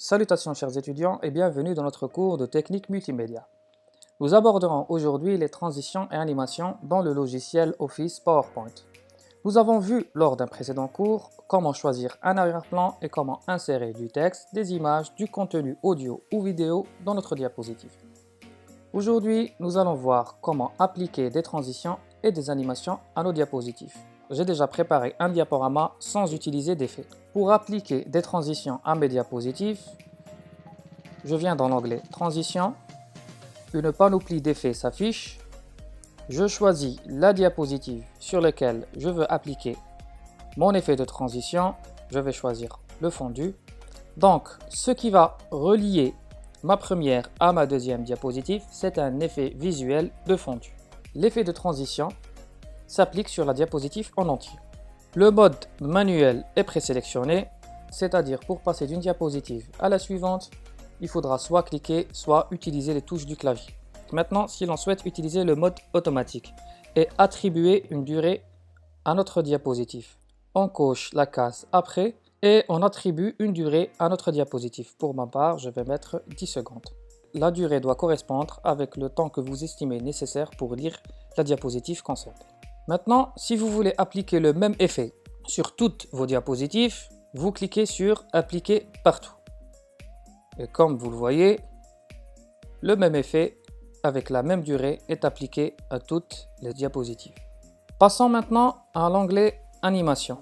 Salutations chers étudiants et bienvenue dans notre cours de technique multimédia. Nous aborderons aujourd'hui les transitions et animations dans le logiciel Office PowerPoint. Nous avons vu lors d'un précédent cours comment choisir un arrière-plan et comment insérer du texte, des images, du contenu audio ou vidéo dans notre diapositive. Aujourd'hui, nous allons voir comment appliquer des transitions et des animations à nos diapositives. J'ai déjà préparé un diaporama sans utiliser d'effet. Pour appliquer des transitions à mes diapositives, je viens dans l'onglet Transition, une panoplie d'effets s'affiche, je choisis la diapositive sur laquelle je veux appliquer mon effet de transition, je vais choisir le fondu. Donc, ce qui va relier ma première à ma deuxième diapositive, c'est un effet visuel de fondu. L'effet de transition s'applique sur la diapositive en entier. Le mode manuel est présélectionné, c'est-à-dire pour passer d'une diapositive à la suivante, il faudra soit cliquer, soit utiliser les touches du clavier. Maintenant, si l'on souhaite utiliser le mode automatique et attribuer une durée à notre diapositive, on coche la case après et on attribue une durée à notre diapositive. Pour ma part, je vais mettre 10 secondes. La durée doit correspondre avec le temps que vous estimez nécessaire pour lire la diapositive concernée. Maintenant, si vous voulez appliquer le même effet sur toutes vos diapositives, vous cliquez sur « Appliquer partout ». Et comme vous le voyez, le même effet avec la même durée est appliqué à toutes les diapositives. Passons maintenant à l'onglet « Animation ».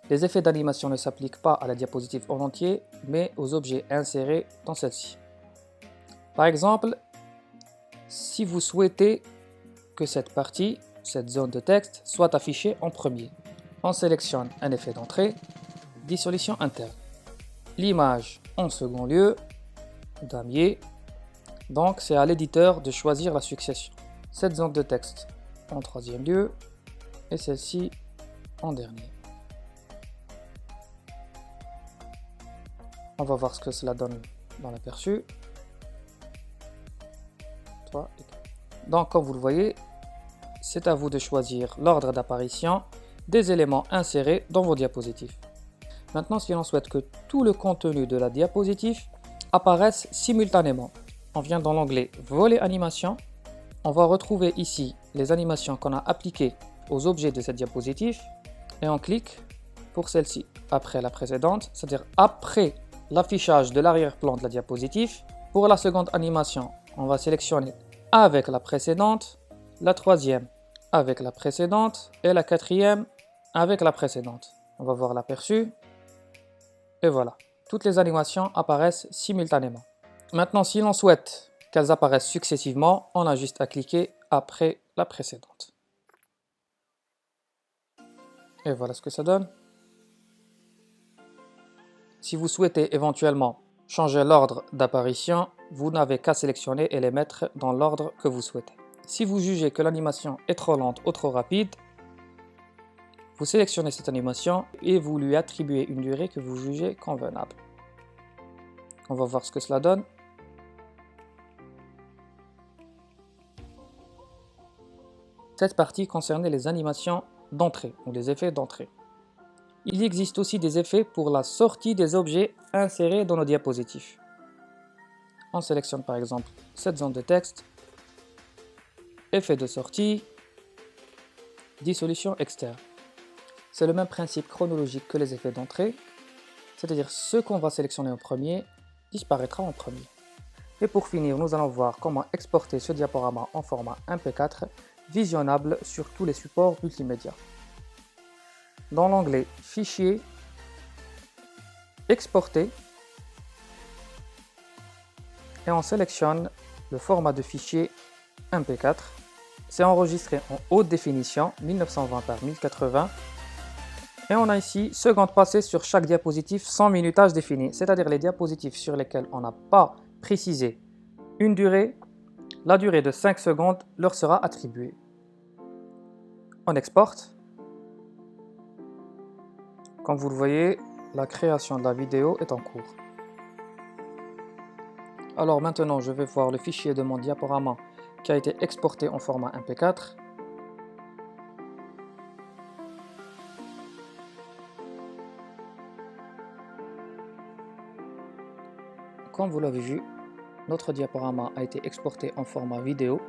Les effets d'animation ne s'appliquent pas à la diapositive en entier, mais aux objets insérés dans celle-ci. Par exemple, si vous souhaitez que cette partie, cette zone de texte, soit affichée en premier, on sélectionne un effet d'entrée, dissolution interne. L'image en second lieu, damier. Donc c'est à l'éditeur de choisir la succession. Cette zone de texte en troisième lieu et celle-ci en dernier. On va voir ce que cela donne dans l'aperçu. Donc comme vous le voyez, c'est à vous de choisir l'ordre d'apparition des éléments insérés dans vos diapositives. Maintenant, si l'on souhaite que tout le contenu de la diapositive apparaisse simultanément, on vient dans l'onglet Volet animation. On va retrouver ici les animations qu'on a appliquées aux objets de cette diapositive et on clique pour celle-ci après la précédente, c'est-à-dire après l'affichage de l'arrière-plan de la diapositive. Pour la seconde animation, on va sélectionner avec la précédente, la troisième avec la précédente et la quatrième avec la précédente. On va voir l'aperçu et voilà, toutes les animations apparaissent simultanément. Maintenant, si l'on souhaite qu'elles apparaissent successivement, on a juste à cliquer après la précédente. Et voilà ce que ça donne. Si vous souhaitez éventuellement changer l'ordre d'apparition, vous n'avez qu'à sélectionner et les mettre dans l'ordre que vous souhaitez. Si vous jugez que l'animation est trop lente ou trop rapide, vous sélectionnez cette animation et vous lui attribuez une durée que vous jugez convenable. On va voir ce que cela donne. Cette partie concernait les animations d'entrée ou les effets d'entrée. Il existe aussi des effets pour la sortie des objets insérés dans nos diapositives. On sélectionne par exemple cette zone de texte, effet de sortie, dissolution externe. C'est le même principe chronologique que les effets d'entrée, c'est-à-dire ce qu'on va sélectionner en premier disparaîtra en premier. Et pour finir, nous allons voir comment exporter ce diaporama en format MP4 visionnable sur tous les supports multimédia. Dans l'onglet Fichier, Exporter, et on sélectionne le format de fichier MP4. C'est enregistré en haute définition 1920 par 1080 et on a ici seconde passée sur chaque diapositive sans minutage défini, c'est-à-dire les diapositives sur lesquelles on n'a pas précisé une durée, la durée de 5 secondes leur sera attribuée. On exporte. Comme vous le voyez, la création de la vidéo est en cours. Alors maintenant, je vais voir le fichier de mon diaporama qui a été exporté en format MP4. Comme vous l'avez vu, notre diaporama a été exporté en format vidéo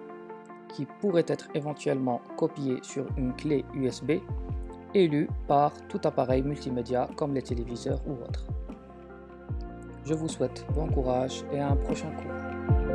qui pourrait être éventuellement copié sur une clé USB et lu par tout appareil multimédia comme les téléviseurs ou autres. Je vous souhaite bon courage et à un prochain cours.